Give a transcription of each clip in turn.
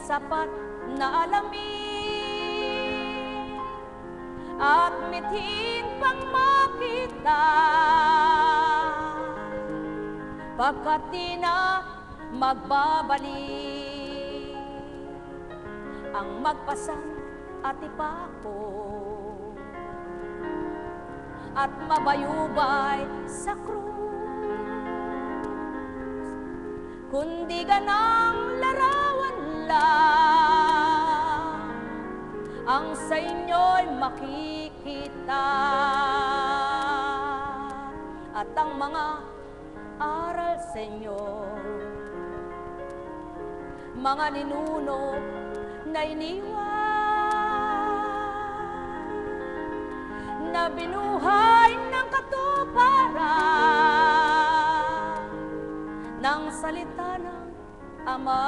sapat na alamin at mithin pang makita, pagkat di na magbabalik ang magpasan at ipako at mabayubay sa krus, kundi ganang larawan lang ang sa inyo'y makikita, at ang mga aral sa inyo, mga ninuno na iniwan, na binuhay ng katuparan ng salita ng Ama,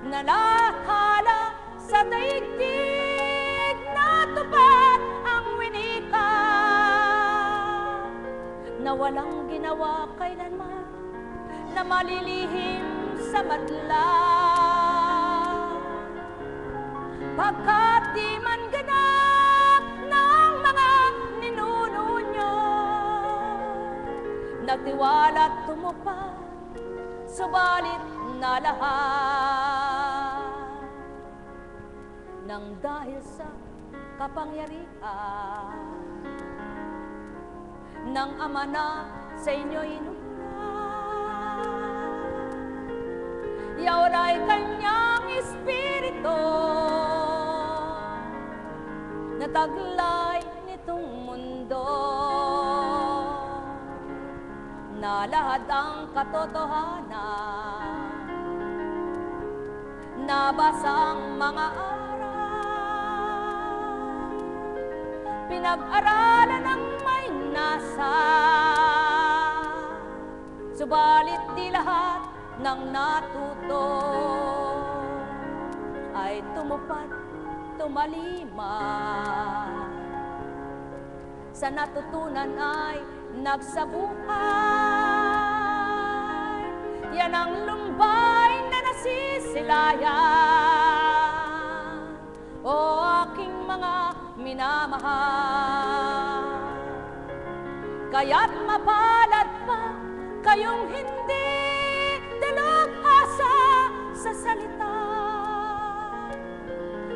na nakala sa daigdig na tupad ang winika, na walang ginawa kailanman na malilihim sa madla, pagkat di man ganap ng mga ninuno nyo, nagtiwala at tumupad, subalit na lahat nang dahil sa kapangyarihan ng Ama na sa inyo yauray kanyang Espiritu na taglay nitong mundo, na lahat ang katotohanan nabasang mga aral, pinag-aralan ng may nasa, subalit di lahat ng natuto ay tumupad, tumaliman, sa natutunan ay nagsabuhay. Yan ang lumbay na nasisilayan, o aking mga minamahal, kaya't mapalad pa kayong hindi dalubhasa sa salita,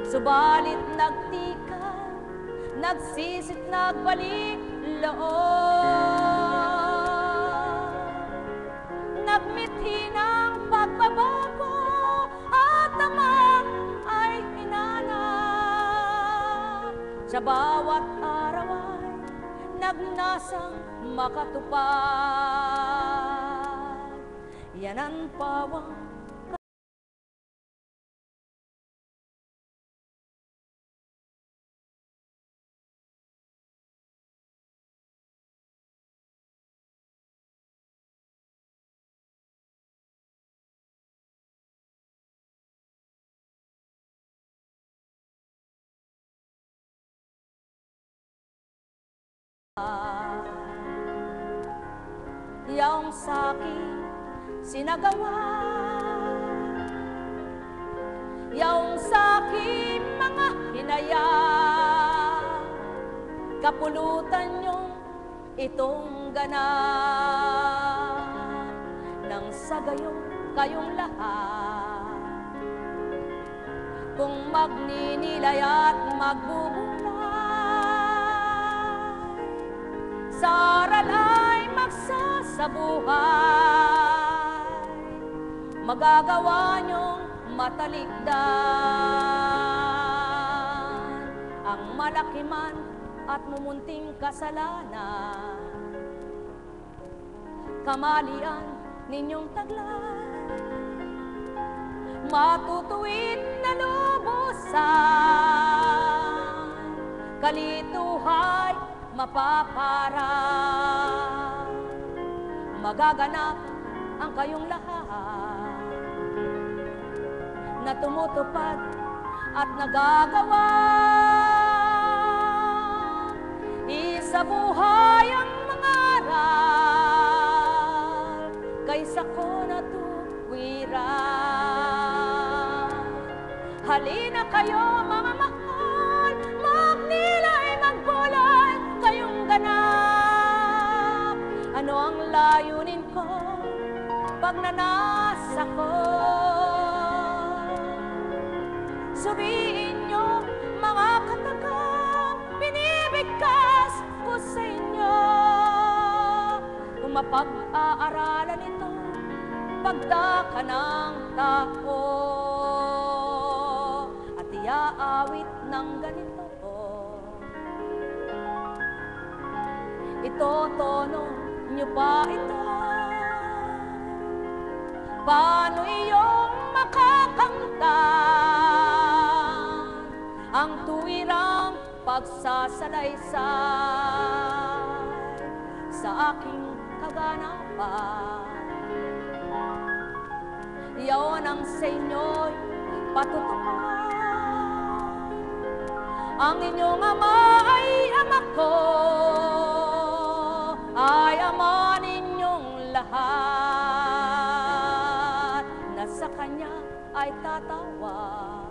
subalit nagtika, nagsisit, nagbalik loob, nagmithi ng pagbabago, at naman ay hinanap, sa bawat araw ay nagnasang makatupad. Yan ang pawang yaong sa'kin sinagawa, yaong sa'kin mga hinayang, kapulutan niyong itong ganap, nang sa gayon kayong lahat, kung magninilay at magbubulay, sa aral ay magsasabuhay, magagawa niyong matalikdan ang malaki man at mumunting kasalanan, kamalian ninyong taglay, matutuwid na lubusan, kalituhay mapaparang, magaganap ang kayong lahat na tumutupad at nagagawa, isabuhay ang mga aral kaysa ko natuwira. Halina kayo mga mahal, magnilay, magbulay kayong ganap. Ano ang layunin ko pag nanasa ko? Sabihin nyo mga katagang binibigkas ko sa inyo. Kung mapag-aaralan ito, pagdaka ng tao, at iaawit ng ganito. Ito, tono nyo pa ito. Paano iyong makakanta ang tuwirang pagsasalaysay sa aking kaganapan? Iyon ang sa inyo'y patutupan. Ang inyong ama ay ama ko, ay ama ninyong lahat, na sa kanya ay tatawa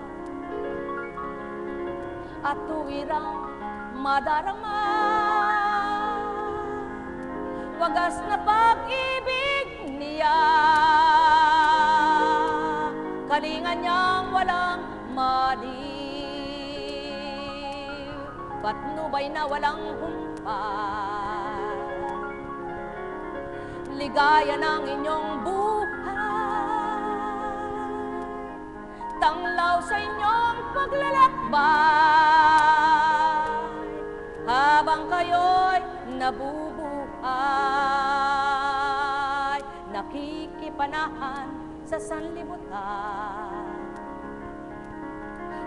at tuwirang madarama. Wagas na pag-ibig niya, kalinga niyang walang maliw, patnubay na walang humpay. Ligaya ng inyong buhay, tanglaw sa inyong paglalakbay, habang kayo'y nabubuhay, nakikipanahan sa sanlibutan,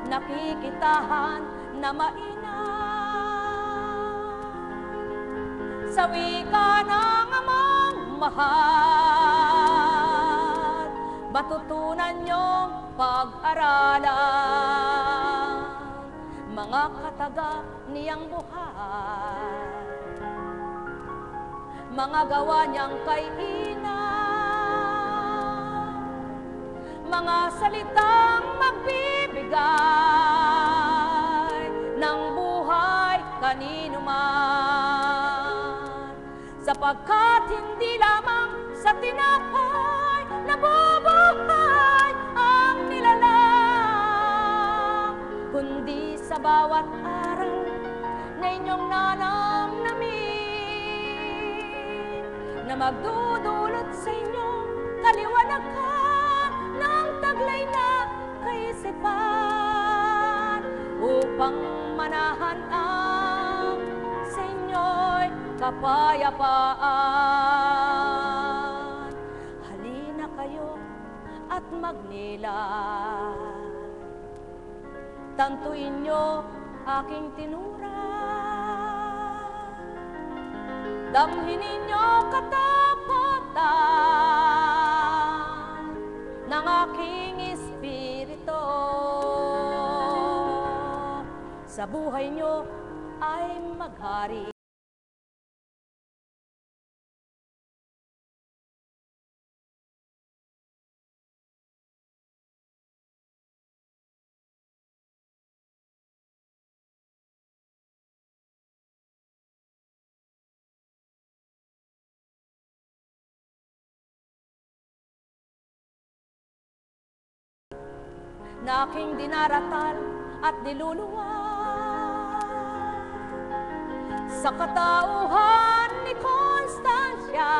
nakikitahan na mainam sa wika ng amang mahal. Matutunan niyong pag-aralan mga kataga niyang buhay, mga gawa niyang kay mga salitang magbibigay ng buhay kanino man, sapagkat hindi lamang sa tinapay nabubuhay ang nilalang, kundi sa bawat aral na inyong nanamnamin, na magdudulot sa inyong kaliwanagan ng taglay na kaisipan, upang manahan ang sa inyo'y kapayapaan. Halina kayo at magnilay, tantuin nyo aking tinura, damhin ninyo katapotan ng aking espiritu. Sa buhay nyo ay maghari. Na aking dinaratal at niluluwan sa katauhan ni Constancia,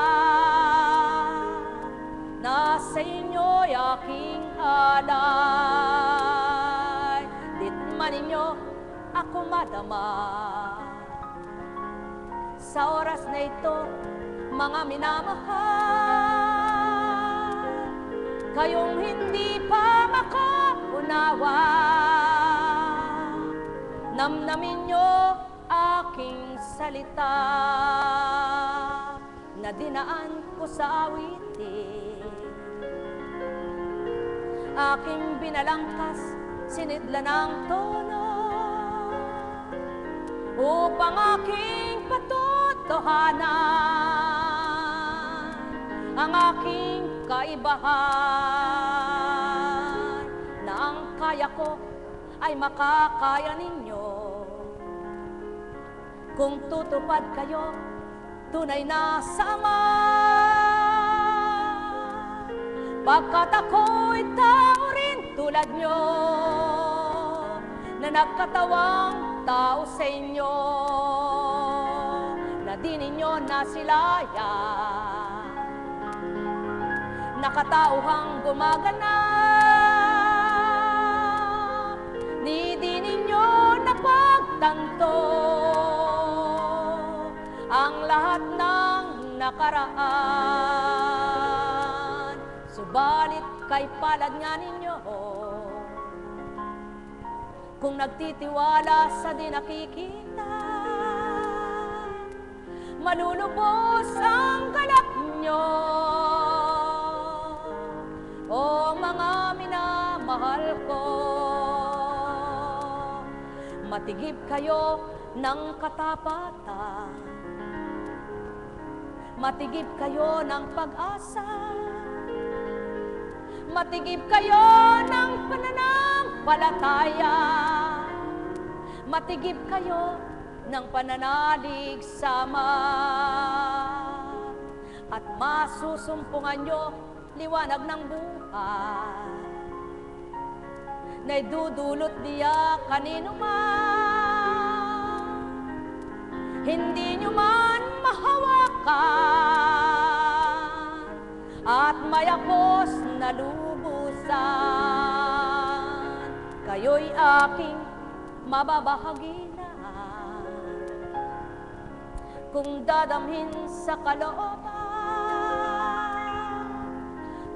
na sa inyo'y aking alay. Ditman ninyo ako madama sa oras na ito, mga minamahal, kayong hindi pa makaunawa. Namnamin nyo aking salita na dinaan ko sa awitin. Aking binalangkas, sinidla ng tono, upang aking patutuhanan ang aking kaibahan, na ang kaya ako ay makakaya ninyo. Kung tutupad kayo, tunay na sama. Pagkat ako'y tao rin tulad nyo, na nagkatawang tao sa inyo, na di ninyo nasilayan. Nakatauhang gumaganap, di ninyo napagtanto ang lahat ng nakaraan. Subalit kay palad nga ninyo kung nagtitiwala sa di nakikita, malulubos ang galak nyo. O mga minamahal ko, matigib kayo ng katapatan, matigib kayo ng pag-asa, matigib kayo ng pananampalataya, matigib kayo ng pananalig sama, at masusumpungan nyo liwanag ng buhay na idudulot niya kanino man, hindi nyo man mahawakan at mayakos na lubusan. Kayo'y aking mababahaginan kung dadamhin sa kalooban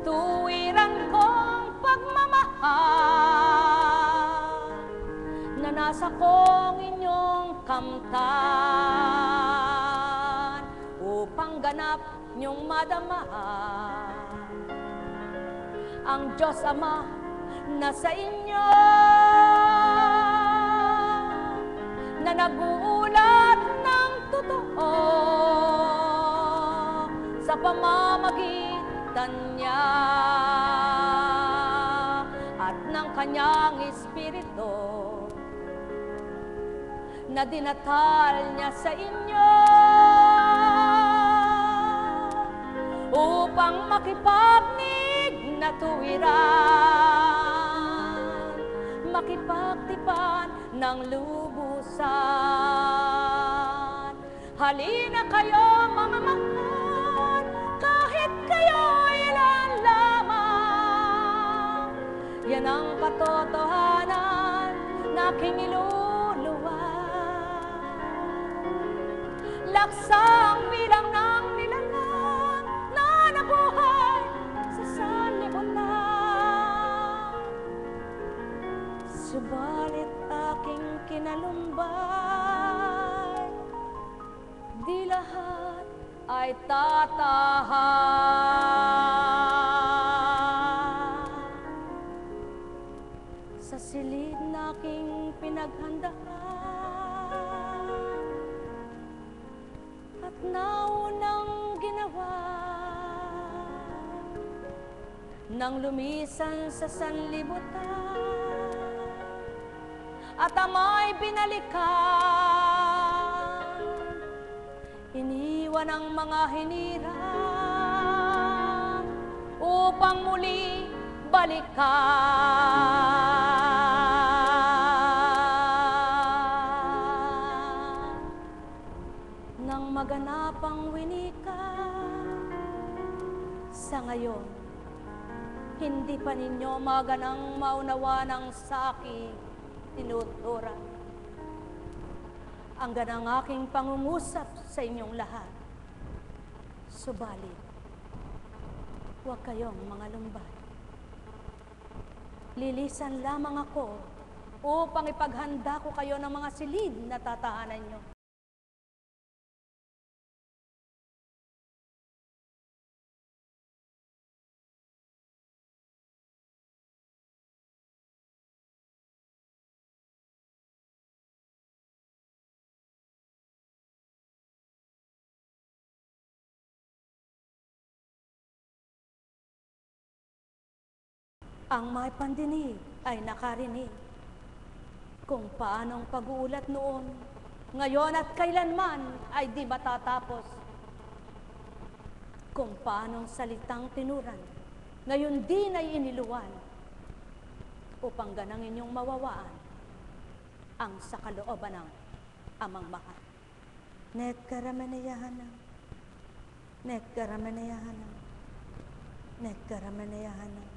tuwiran kong pagmamahal na nasa kong inyong kamtan, upang ganap niyong madama ang Diyos Ama na sa inyo, na nag-uulat ng totoo sa pamamagitan niya at ng kanyang Espiritu na dinatal niya sa inyo upang makipagnig na tuwiran, makipagtipan ng lubusan. Halina kayo mga mahal, kahit kayo ilan lamang, yan ang katotohanan na aking iluluwan. Laksa ang bilang ng nilalang na nabuhay sa sanlibutan, subalit aking kinalumbay, di lahat ay tatahan. Sa silid na aking pinaghandaan at naunang ginawa, nang lumisan sa sanlibutan at ama'y binalikan, iniwan ang mga hinirang upang muli balikan. Nang maganap ang winika, sa ngayon hindi pa ninyo maganang maunawa ng sa aking tinuturan. Ang ganang aking pangungusap sa inyong lahat. Subalit, huwag kayong mga lumbay. Lilisan lamang ako upang ipaghanda ko kayo ng mga silid na tatahanan nyo. Ang may pandinig ay nakarinig kung paanong pag-uulat noon, ngayon at kailanman ay di matatapos. Kung paanong salitang tinuran, ngayon din ay iniluwan, upang ganang inyong mawawaan ang sa kalooban ng amang mahal. Net karamanayahanam, net karamanayahanam, net karamanayahanam.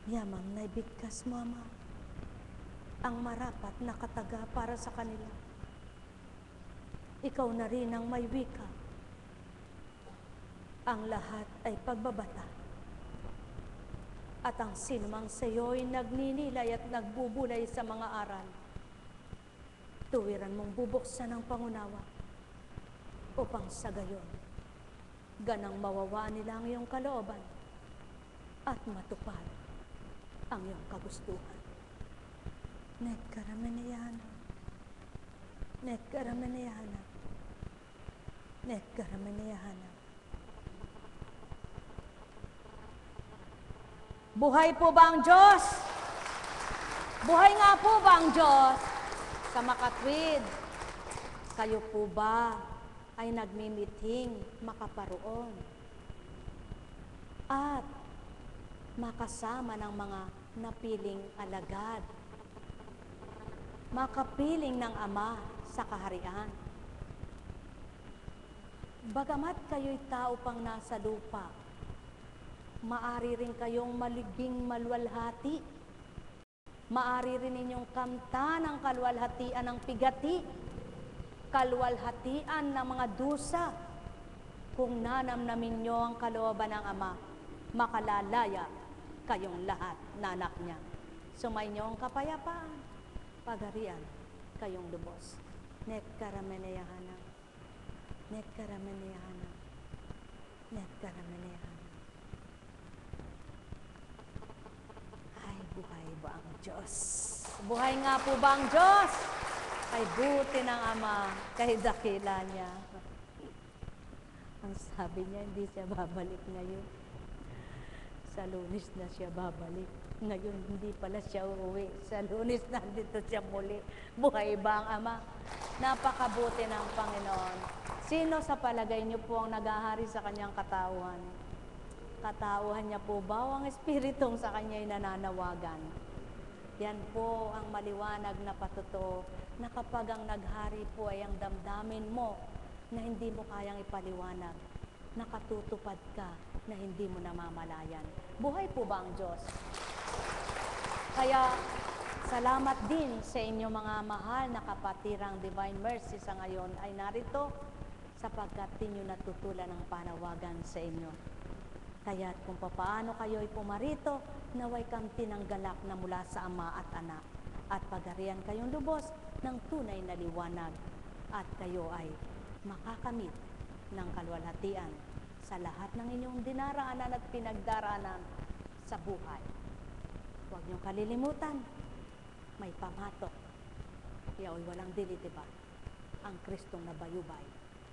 Yamang naibigkas mo, Ama, ang marapat na kataga para sa kanila. Ikaw na rin ang may wika. Ang lahat ay pagbabata. At ang sinumang sa iyo'y nagninilay at nagbubulay sa mga aral, tuwiran mong bubuksan ang pangunawa upang sa gayon, ganang mawawaan nila ang iyong kalooban at matupad ang iyong kagustuhan. Net karamanayahanam, net karamanayahanam, net karamanayahanam. Buhay po ba ang Diyos? Buhay nga po ba ang Diyos? Sa makatwid, kayo po ba ay nagmimiting makaparoon at makasama ng mga napiling alagad, makapiling ng Ama sa kaharian? Bagamat kayo'y tao pang nasa lupa, maari rin kayong maliging malwalhati. Maari rin ninyong kamta ng kalwalhatian ng pigati, kalwalhatian ng mga dusa. Kung nanamnamin nyo ang kalooban ng Ama, makalalaya kayong lahat na anak niya. Sumainyo ang kapayapaan, pagharian kayong lubos. Net karamanayahanam, net karamanayahanam, net karamanayahanam. Buhay ba ang Diyos? Buhay nga po ba ang Diyos? Ay buti ng Ama, kahit dakila niya. Ang sabi niya, hindi siya babalik ngayon. Sa Lunes na siya babalik. Ngayon, hindi pala siya uuwi. Sa Lunes, nandito siya muli. Buhay ba ang Ama? Napakabuti ng Panginoon. Sino sa palagay niyo po ang naghahari sa kanyang katauhan? Katauhan niya po ba o ang espiritong sa kanya'y nananawagan? Yan po ang maliwanag na patuto na kapag ang naghari po ay ang damdamin mo na hindi mo kayang ipaliwanag, nakatutupad ka na hindi mo namamalayan. Buhay po ba ang Diyos? Kaya salamat din sa inyo mga mahal na kapatirang Divine Mercy sa ngayon ay narito sapagkat inyo natutulan ang panawagan sa inyo. Kaya't kung papaano kayo'y pumarito, naway kang tinanggalak na mula sa Ama at Anak, at pagharian kayong lubos ng tunay na liwanag, at kayo ay makakamit ng kalwalhatian sa lahat ng inyong dinaraanan at pinagdaraanan sa buhay. Huwag niyong kalilimutan, may pamatok. Yao'y walang dilitiba, ang Kristong nabayubay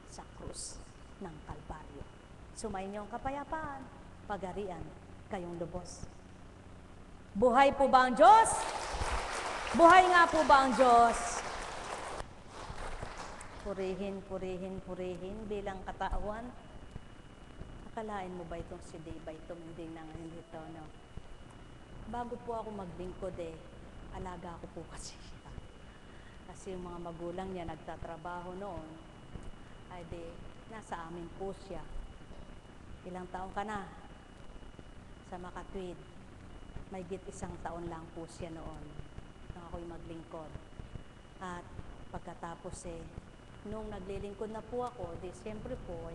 sa krus ng Kalbaryo. Sumayin niyong kapayapaan, pagharian kayong lubos. Buhay po ba ang Diyos? Buhay nga po ba ang Diyos? Purihin, purihin, purihin bilang katawan. Akalain mo ba itong si Dave ay tuminding na ngayon dito, no? Bago po ako maglingkod alaga ko po kasi siya. Kasi yung mga magulang niya nagtatrabaho noon, ay di, nasa amin po siya. Ilang taon ka na sa Makatwid? Mahigit 1 taon lang po siya noon nung ako'y maglingkod. At pagkatapos nung naglilingkod na po ako, di siyempre po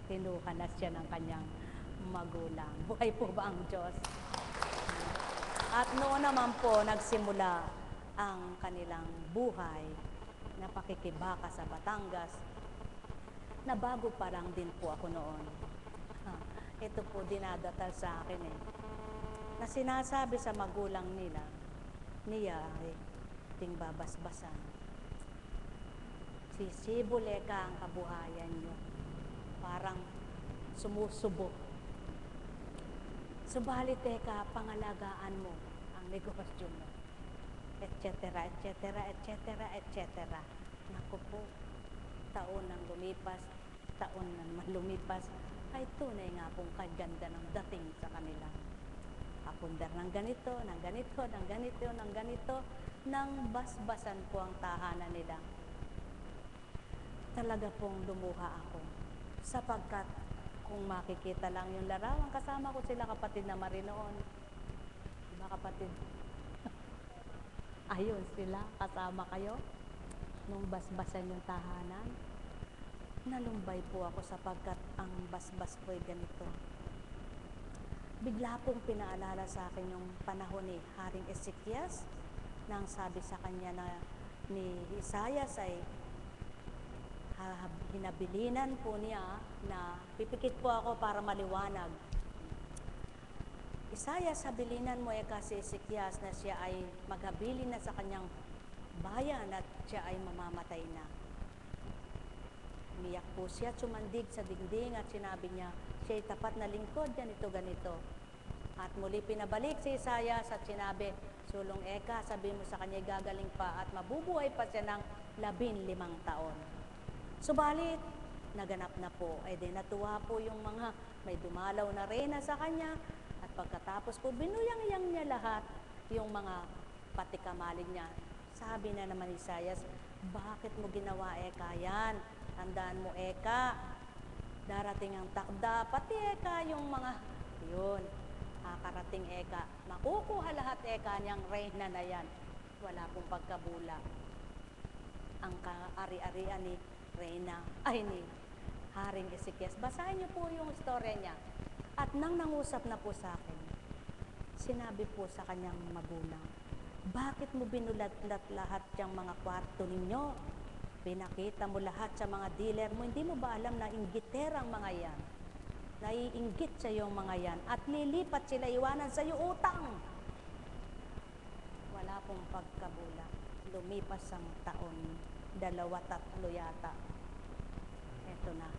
kinuha na siya ng kanyang magulang. Buhay po ba ang Diyos? At noon naman po nagsimula ang kanilang buhay na pakikibaka sa Batangas, na bago pa lang din po ako noon. Ito po dinadatal sa akin na sinasabi sa magulang niya ay ting babasbasan. Sisibole ka ang kabuhayan niyo. Parang sumusubo Subalit teka, pangalagaan mo ang negosyo mo, etc., etc., etc., etc. Naku po, taon nang lumipas, taon na naman lumipas, ay tunay nga pong kaganda ng dating sa kanila. Apundar ng ganito, ng ganito, ng ganito, ng ganito, nang basbasan po ang tahanan nila. Talaga pong lumuha ako, sapagkat kung makikita lang yung larawan, kasama ko sila kapatid na marinoon. Diba kapatid? Ayun sila, kasama kayo. Nung basbasan yung tahanan, nalumbay po ako sapagkat ang basbas po ay ganito. Bigla pong pinaalala sa akin yung panahon ni Haring Ezekias, nang sabi sa kanya na ni Isaias ay hinabilinan po niya na pipikit po ako para maliwanag. Isaias, habilinan mo si Ezekias na siya ay maghabilin na sa kanyang bayan at siya ay mamamatay na. Umiyak po siya, sumandig sa dingding at sinabi niya, siya ay tapat na lingkod, ganito. At muli pinabalik si Isaias at sinabi, sulong eka, sabi mo sa kanya gagaling pa at mabubuhay pa siya ng 15 taon. Subalit, naganap na po, ay di natuwa po yung mga may dumalaw na reyna sa kanya at pagkatapos po binuyang-yang niya lahat yung mga patikamalig niya. Sabi na naman ni Isaias, bakit mo ginawa eka yan? Tandaan mo eka, darating ang takda, pati eka yung mga, yun, karating eka, makukuha lahat eka niyang reyna na yan. Wala pong pagkabula. Ang kaari-arian ni Reyna, ay ni Haring Ezekias. Basahin niyo po yung storya niya. At nang nangusap na po sa akin, sinabi po sa kanyang magulang, bakit mo binulat-lat lahat yung mga kwarto ninyo? Pinakita mo lahat sa mga dealer mo. Hindi mo ba alam na inggiterang mga yan? Naiinggit sa yung mga yan at lilipat sila iwanan sa iyo utang. Wala pong pagkabula. Lumipas ang taon, 2-3 yata. Eto na,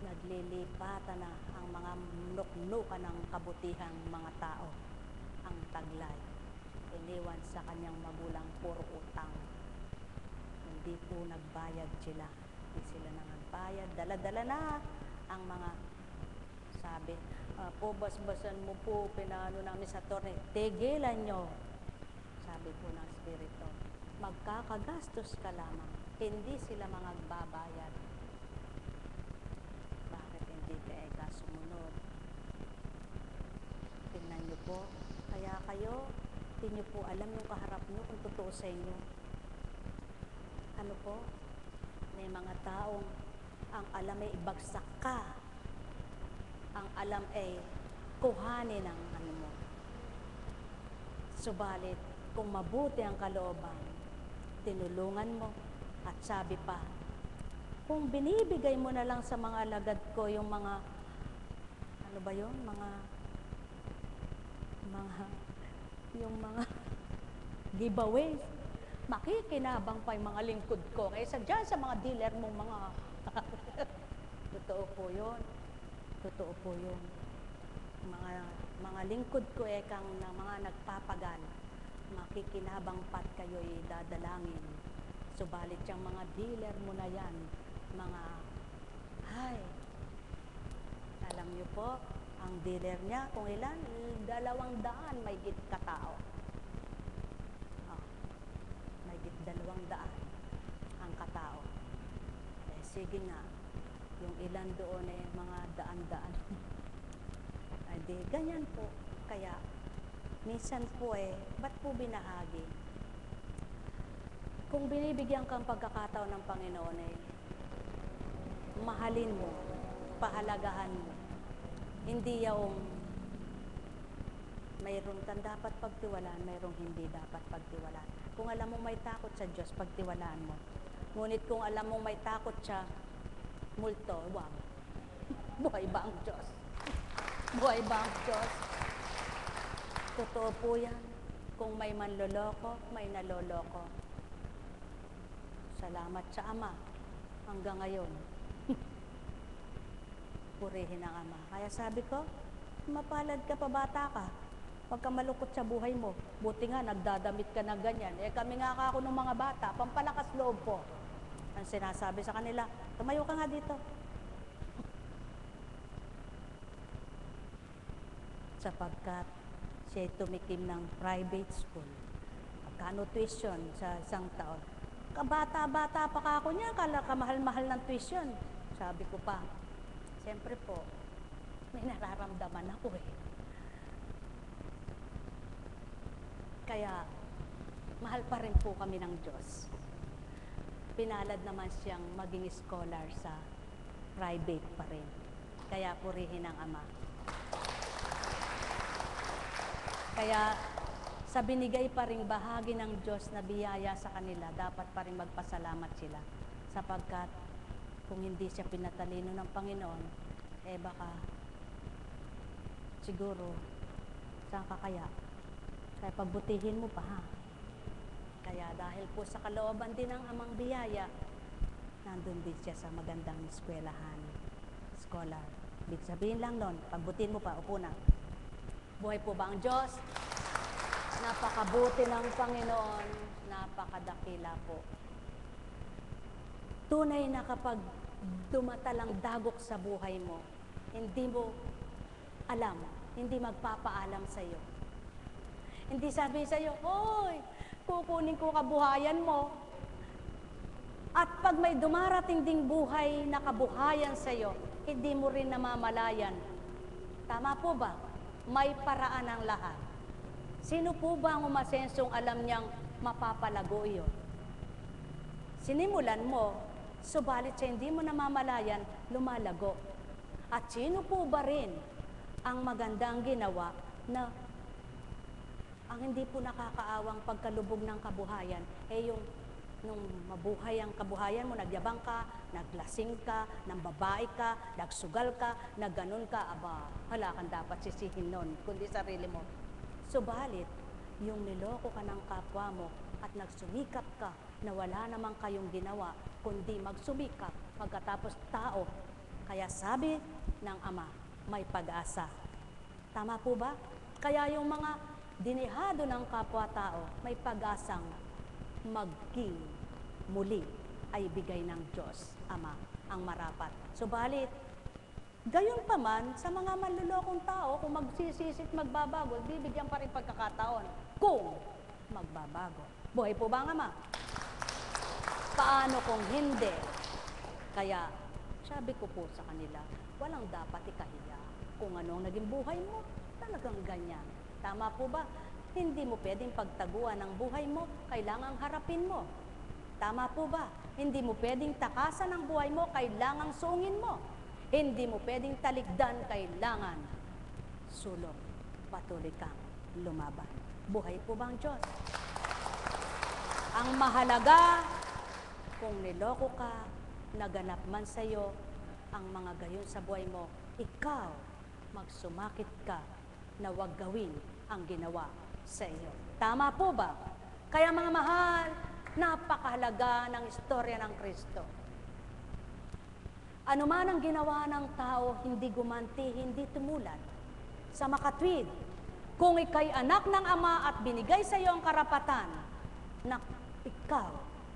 naglilipatan na ang mga nuknukan ng kabutihang mga tao. Ang taglay, iniwan sa kanyang magulang puro utang. Hindi po nagbayad sila. Hindi sila nagbayad. Dala-dala na ang mga sabi, po basbasan mo po, pinano namin sa torne, tigilan nyo. Sabi po ng Espiritu, magkakagastos ka lamang, hindi sila magbabayad. Bakit hindi ka sumunod? Tingnan nyo po, kaya kayo, hindi nyo po alam yung kaharap nyo kung totoo sa inyo. Ano po? May mga taong ang alam ay ibagsak ka. Ang alam ay kuhanin ang ano mo. Subalit, kung mabuti ang kalooban, tinulungan mo at sabi pa, kung binibigay mo na lang sa mga alagad ko yung mga, ano ba yun? Yung mga giveaways, makikinabang pa yung mga lingkod ko kaysa dyan sa mga dealer mong mga totoo po yun. Totoo po yun. Mga lingkod ko kang na mga nagpapagal, makikinabang pat kayo'y dadalangin. Subalit yung mga dealer mo na yan, mga, alam niyo po, ang dealer niya, kung ilan, 200 may git katao. May git 200 ang katao. Sige nga, yung ilan doon mga daan-daan. Ay di, ganyan po. Kaya, minsan po ba't po binahagi? Kung binibigyan kang pagkakataon ng Panginoon mahalin mo, pahalagahan mo. Hindi yung mayroon kang dapat pagtiwalaan, mayroong hindi dapat pagtiwalaan. Kung alam mo may takot sa Diyos, pagtiwalaan mo. Ngunit kung alam mo may takot siya, multo, wag. Buhay ba ang Diyos? Buhay ba ang Diyos? Totoo po yan. Kung may manloloko, may naloloko. Salamat sa Ama. Hanggang ngayon. Purihin ang Ama. Kaya sabi ko, Mapalad ka pa, bata ka. Huwag ka malungkot sa buhay mo. Buti nga, nagdadamit ka ng ganyan. Kami nga ako ng mga bata, pampalakas loob po. Ang sinasabi sa kanila, tumayo ka nga dito. Sapagkat siya'y tumikim ng private school. Magkano tuition sa isang taon? Kabata-bata pa ka ako niya, kamahal-mahal ng tuition. Sabi ko pa, siyempre po, may nararamdaman ako eh. Kaya, mahal pa rin po kami ng Diyos. Pinalad naman siyang maging scholar sa private pa rin. Kaya purihin ang Ama. Kaya, sa binigay pa ring bahagi ng Diyos na biyaya sa kanila, dapat pa rin magpasalamat sila. Sapagkat, kung hindi siya pinatalino ng Panginoon, baka, siguro, saan ka kaya? Kaya pagbutihin mo pa, ha? Kaya dahil po sa kalooban din ng Amang biyaya, nandun din siya sa magandang eskwelahan, scholar. Ibig sabihin lang nun, pagbutihin mo pa, upo na. Buhay po ba ang Diyos? Napakabuti ng Panginoon, napakadakila po. Tunay na kapag dumatalang dagok sa buhay mo, hindi mo alam, hindi magpapaalam sa iyo. Hindi sabi sa iyo, hoy, kukunin ko kabuhayan mo. At pag may dumarating ding buhay na kabuhayan sa iyo, hindi mo rin namamalayan. Tama po ba? May paraan ang lahat. Sino po ba ang umasensong alam niyang mapapalago iyon? Sinimulan mo, subalit sa hindi mo namamalayan, lumalago. At sino po ba rin ang magandang ginawa na ang hindi po nakakaawang pagkalubog ng kabuhayan, yung nung mabuhay ang kabuhayan mo, nagyabang ka, naglasing ka, nang babae ka, nagsugal ka, nagganon ka, aba, hala kang dapat sisihin nun, kundi sarili mo. Subalit, yung niloko ka ng kapwa mo at nagsumikap ka na wala namang kayong ginawa, kundi magsumikap pagkatapos tao. Kaya sabi ng Ama, may pag-asa. Tama po ba? Kaya yung mga dinihado ng kapwa-tao, may pag-asang maging muli ay bigay ng Diyos, Ama, ang marapat. Subalit, gayon pa man, sa mga manlulokong tao, kung magsisisit magbabago, bibigyan pa rin pagkakataon kung magbabago. Buhay po ba ang Ama? Paano kung hindi? Kaya, sabi ko po sa kanila, walang dapat ikahiya. Kung ano ang naging buhay mo, talagang ganyan. Tama po ba? Hindi mo pwedeng pagtaguan ng buhay mo, kailangang harapin mo. Tama po ba? Hindi mo pwedeng takasan ng buhay mo, kailangang suungin mo. Hindi mo pwedeng talikdan, kailangan sulong. Patuloy kang lumaban. Buhay po ba ang Diyos? Ang mahalaga, kung niloko ka, naganap man sa iyo ang mga gayon sa buhay mo, ikaw magsumakit ka na huwag gawin ang ginawa sa iyo. Tama po ba? Kaya mga mahal, napakahalaga ng istorya ng Kristo. Ano man ang ginawa ng tao, hindi gumanti, hindi tumulad. Sa makatwid, kung ikay anak ng Ama at binigay sa iyo ang karapatan na ikaw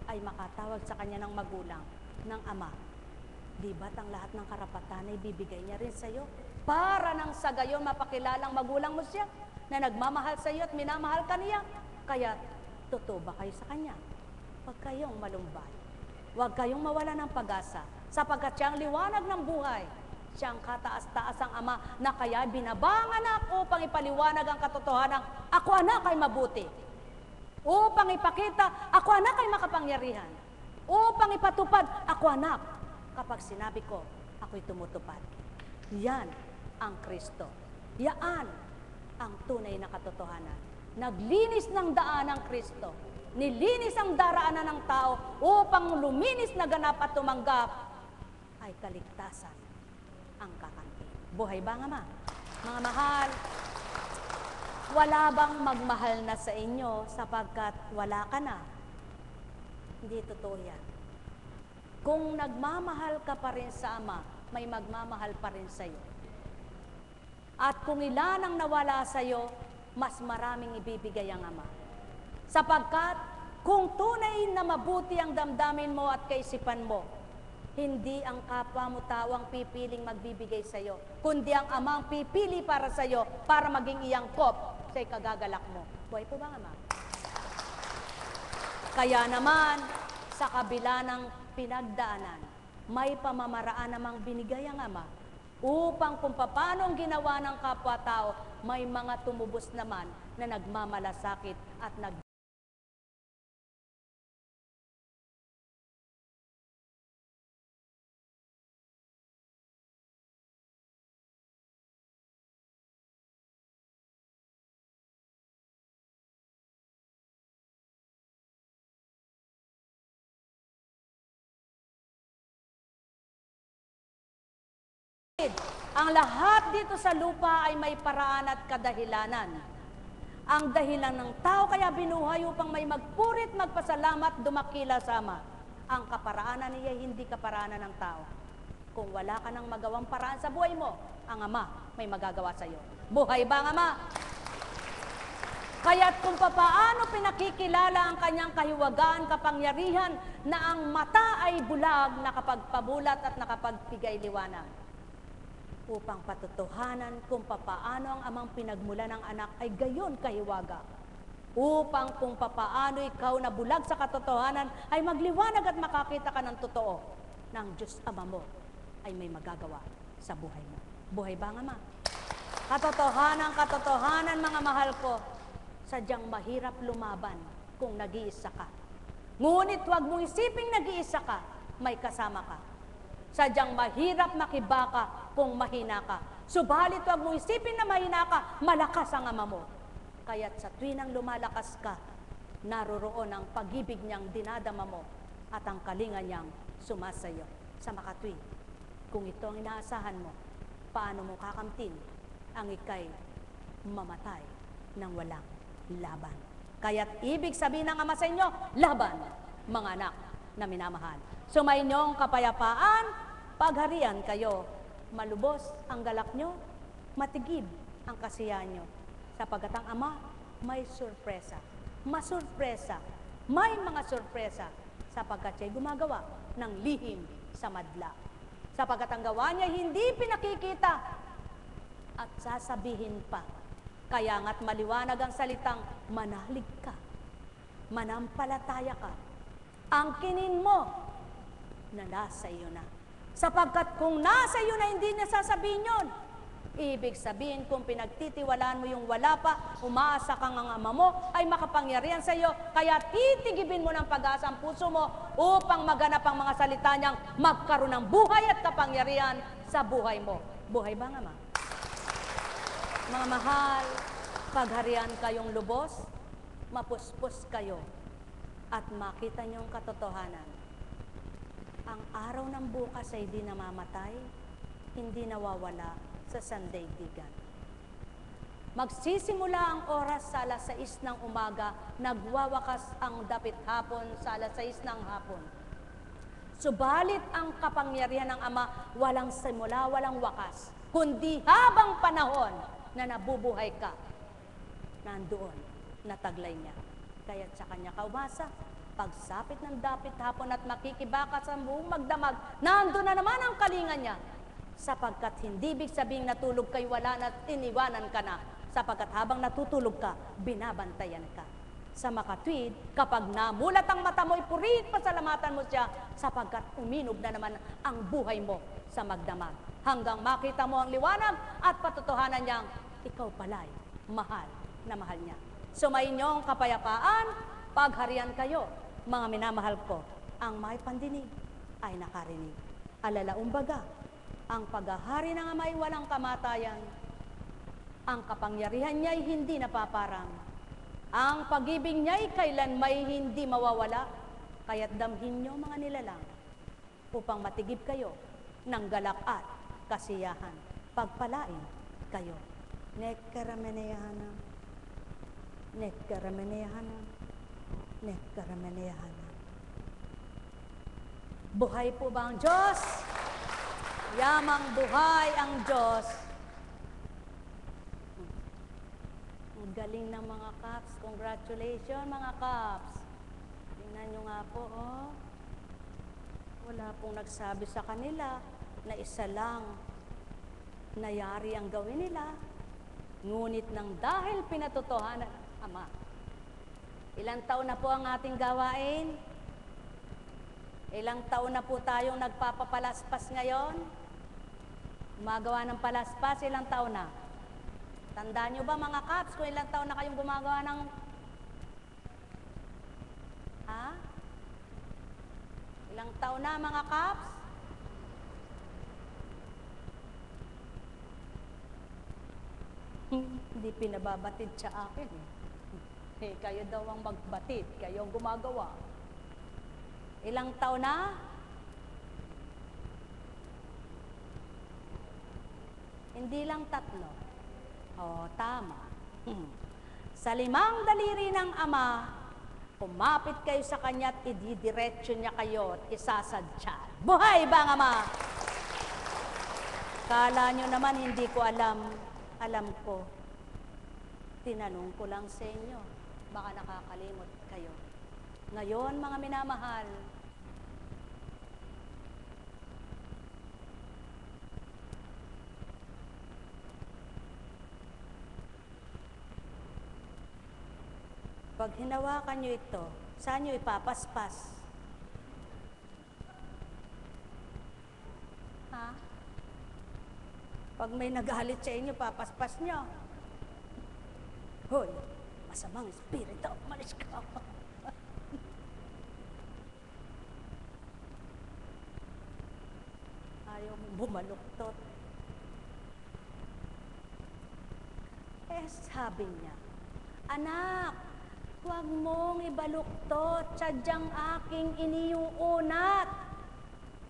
ay makatawag sa kanya ng magulang, ng Ama, di ba't ang lahat ng karapatan ay bibigay niya rin sa iyo? Para nang sa gayon mapakilalang magulang mo siya, na nagmamahal sa iyo at minamahal ka niya. Kaya, totoo ba kayo sa kanya? Huwag kayong malumbay. Huwag kayong mawala ng pag-asa, sapagkat siyang liwanag ng buhay. Siyang kataas-taas ang Ama na kaya binabang anak upang ipaliwanag ang katotohanan. Ako anak ay mabuti. Upang ipakita, ako anak ay makapangyarihan. Upang ipatupad, ako anak. Kapag sinabi ko, ako'y tumutupad. Yan ang Kristo. Yaan ang tunay na katotohanan. Naglinis ng daan ng Kristo. Nilinis ang daraanan ng tao upang luminis na ganap at tumanggap ay kaligtasan ang kakampi. Buhay ba nga ma? Mga mahal, wala bang magmahal na sa inyo sapagkat wala ka na? Hindi totoo yan. Kung nagmamahal ka pa rin sa Ama, may magmamahal pa rin sa iyo. At kung ilan ang nawala sa iyo, mas maraming ibibigay ang Ama. Sapagkat kung tunay na mabuti ang damdamin mo at kaisipan mo, hindi ang kapwa mo tao ang pipiling magbibigay sa iyo, kundi ang Ama ang pipili para sa iyo para maging iangkop sa ikagagalak mo. Buhay po ba, Ama? Kaya naman, sa kabila ng pinagdaanan, may pamamaraan namang binigay ang Ama upang kung paano ang ginawa ng kapwa-tao, may mga tumubos naman na nagmamalasakit at ang lahat dito sa lupa ay may paraan at kadahilanan. Ang dahilan ng tao kaya binuhay upang may magpurit, magpasalamat, dumakila sa Ama. Ang kaparaanan niya hindi kaparaanan ng tao. Kung wala ka nang magawang paraan sa buhay mo, ang Ama may magagawa sa iyo. Buhay ba ang Ama? Kaya't kung papaano pinakikilala ang kanyang kahiwagaan, kapangyarihan, na ang mata ay bulag, nakapagpabulat at nakapagbigay liwanag, upang patutuhanan kung papaano ang amang pinagmula ng anak ay gayon kahiwaga. Upang kung papaano ikaw na bulag sa katotohanan ay magliwanag at makakita ka ng totoo ng Diyos Ama mo ay may magagawa sa buhay mo. Buhay ba, Ama? Katotohanan, mga mahal ko, sadyang mahirap lumaban kung nag-iisa ka. Ngunit huwag mong isiping nag-iisa ka, may kasama ka. Sadyang mahirap makibaka kung mahina ka. Subalit huwag mong isipin na mahina ka, malakas ang Ama mo. Kaya't sa tuwinang lumalakas ka, naroroon ang pag-ibig niyang dinadama mo at ang kalinga niyang sumasayo. Sa makatwid, kung ito ang inaasahan mo, paano mo kakamtin ang ikay mamatay ng walang laban? Kaya't ibig sabihin ng Ama sa inyo, laban, mga anak na minamahal. Sumainyong kapayapaan, pagharian kayo, malubos ang galak nyo, matigib ang kasiyahan nyo. Sapagkat ang Ama may sorpresa, masurpresa, may mga sorpresa, sapagkat siya'y gumagawa ng lihim sa madla. Sapagkat ang gawa niya hindi pinakikita at sasabihin pa. Kaya nga't maliwanag ang salitang manalig ka, manampalataya ka, angkinin mo na nasa iyo na. Sapagkat kung nasa iyo na hindi nasasabihin yun, ibig sabihin kung pinagtitiwalaan mo yung wala pa, umaasa kang ang Ama mo ay makapangyarihan sa iyo, kaya titigibin mo ng pag-asa ang puso mo upang maganap ang mga salita niyang magkaroon ng buhay at kapangyarihan sa buhay mo. Buhay ba, Ama? Mga mahal, pagharian kayong lubos, mapuspos kayo at makita niyong katotohanan. Ang araw ng bukas ay di namamatay, hindi nawawala sa sandaigdigan. Magsisimula ang oras sa alas 6 ng umaga, nagwawakas ang dapit hapon sa alas 6 ng hapon. Subalit ang kapangyarihan ng Ama walang simula, walang wakas, kundi habang panahon na nabubuhay ka, nandoon, nataglay niya. Kaya't sa kanya ka umasa, pagsapit ng dapit hapon at makikibaka sa buong magdamag, nandoon na naman ang kalinga niya. Sapagkat hindi ibig sabihin natulog kay wala na at iniwanan ka na. Sapagkat habang natutulog ka, binabantayan ka. Sa makatwid, kapag namulat ang mata mo, ipurit, pasalamatan mo siya, sapagkat uminog na naman ang buhay mo sa magdamag. Hanggang makita mo ang liwanag at patutuhanan niyang ikaw pala'y mahal na mahal niya. Sumainyong kapayapaan, pagharian kayo, mga minamahal ko. Ang may pandinig ay nakarinig. Alalaumbaga, ang paghahari ng Ama ay walang kamatayan. Ang kapangyarihan niya ay hindi napaparang. Ang pag-ibig niya ay kailan may hindi mawawala. Kaya't damhin niyo mga nilalang upang matigib kayo ng galak at kasiyahan. Pagpalain kayo. Nekkarameneyahanam. Nekkarameneyahanam. Nekkarameneyahanam. Buhay po ba ang Diyos? Yamang buhay ang Diyos. Galing ng mga Caps. Congratulations mga Caps. Tingnan nyo nga po, oh. Wala pong nagsabi sa kanila na isa lang nayari ang gawin nila. Ngunit nang dahil pinatotohanan ng Ama. Ilang taon na po ang ating gawain? Ilang taon na po tayong nagpapapalaspas ngayon? Gumagawa ng palaspas, ilang taon na? Tandaan nyo ba mga Caps kung ilang taon na kayong gumagawa ng... Ha? Ilang taon na mga Caps? Hindi pinababatid sa akin. Kayo daw ang magbatid, kayo ang gumagawa. Ilang taon na? Hindi lang 3. Oh, tama. Sa 5 daliri ng Ama, kumapit kayo sa Kanya at ididiretso niya kayo at isasadya. Buhay ba ang Ama? Kala nyo naman hindi ko alam. Alam ko. Tinanong ko lang sa inyo. Baka nakakalimot kayo. Ngayon, mga minamahal, pag hinawakan nyo ito, saan nyo ipapaspas? Ha? Pag may nagalit sa inyo, papaspas nyo. Hoy, masamang espiritu, malis ka. Ayaw mong bumaluktot. Sabi niya, anak, huwag mong ibaluktot, sadyang aking iniuunat.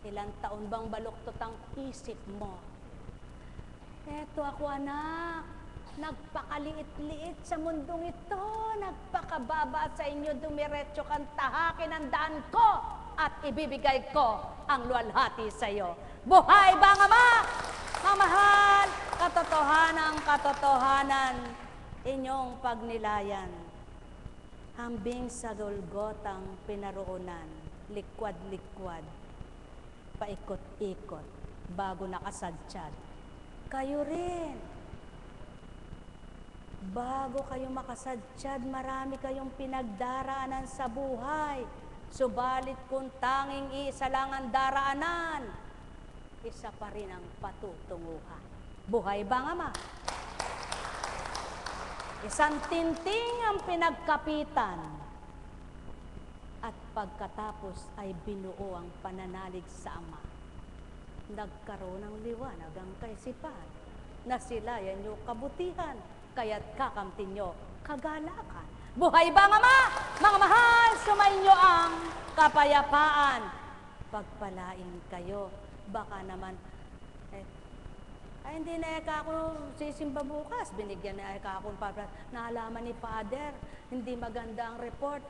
Ilang taon bang baluktot ang isip mo? Eto ako anak, nagpakaliit-liit sa mundong ito, nagpakababa sa inyo, dumiretso kang tahakin ang daan ko at ibibigay ko ang luwalhati sa iyo. Buhay ba ang Ama? Mamahal, katotohanan, inyong pagnilayan. Hambing sa Golgotang pinaroonan, likwad-likwad, paikot-ikot, bago nakasadsyad. Kayo rin. Bago kayo makasadsyad, marami kayong pinagdaraanan sa buhay. Subalit kung tanging isa lang ang daraanan, isa pa rin ang patutunguhan. Buhay ba ang Ama? Isang tinting ang pinagkapitan at pagkatapos ay binuo ang pananalig sa Ama. Nagkaroon ng liwanag ang kaisipan, nasilayan nyo kabutihan, kaya't kakamtin nyo kagalakan. Buhay ba ang Ama? Mga mahal, sumainyo ang kapayapaan. Pagpalain kayo, baka naman, hindi na ako sisimba bukas. Binigyan na ako naalaman ni Father, hindi maganda ang report.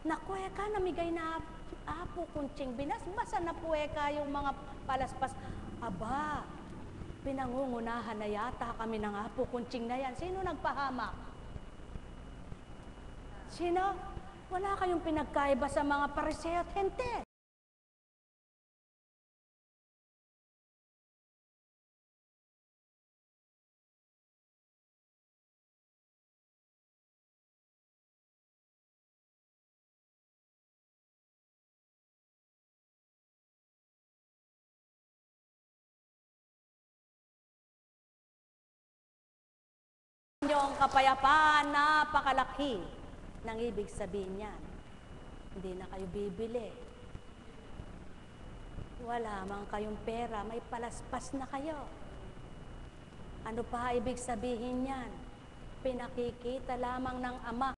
Naku, namigay na apo kuntsing binas. Basta napuweka yung mga palaspas. Aba, pinangungunahan na yata kami ng apo kuntsing na yan. Sino nagpahamak? Sino? Wala kayong pinagkaiba sa mga pariseo at hente. Yung kapayapaan, napakalaki ng ibig sabihin niyan. Hindi na kayo bibili. Wala man kayong pera, may palaspas na kayo. Ano pa ibig sabihin niyan? Pinakikita lamang ng Ama